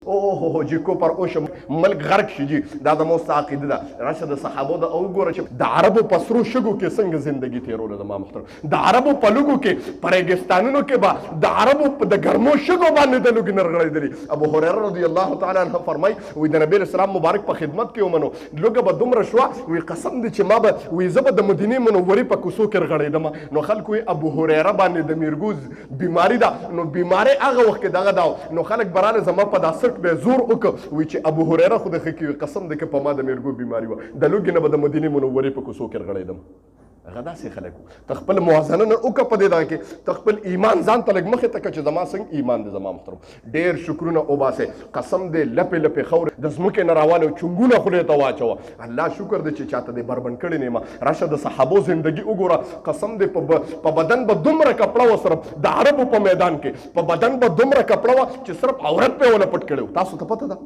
او جی کو پر اوش ملک غرق شي جی دا د موست عقیده ده راشه د صحابو د او ګوره چې د عربو پسرو شګو کې څنګه زندگی تیروله د ما محترم د عربو په لوګو کې پرېګستانونو کې با د عربو د ګرمو شګو باندې د لوګي نرغړېدلي. ابو هريره رضی الله تعالی عنہ فرمای وي د نبی اسلام مبارک په خدمت کې ومنو لوګه به دومره شوه وي قسم دې چې ما به وي زه به د مدینې منورې په کوڅو کې رغړېدم. نو خلکو وي ابو هريره باندې د میرګوز بیماری ده. نو بیماری هغه وخت کې دغه دا نو خلک براله زما په داسټ به زور وکړ وي چې ابو هريره خو د خکې قسم دې کې په ما د میرګو بیماری و د لوګي نه به د مدینې منورې په کوڅو کې رغړېدم. هغه داسې خلکو ته خپل موازنه نه وکړه په دې ځای کې ته خپل ایمان ځان ته لږ مخې ته کړه چې زما څنګه ایمان دی زما محترم. ډېر شکرونه وباسئ قسم دې لپې لپې خاورې د ځمکې نه راواله چونګونه خولې ته واچوه. الله شکر دی چې چاته دې بربند کړی نه یم. راشه د صحابو زندگی وګوره قسم دې په بدن به دومره کپړه و صرف د عربو په میدان کې په بدن به دومره کپړه وه چې صرف عورت پې ونه پټ کړی و. تاسو ته پته ده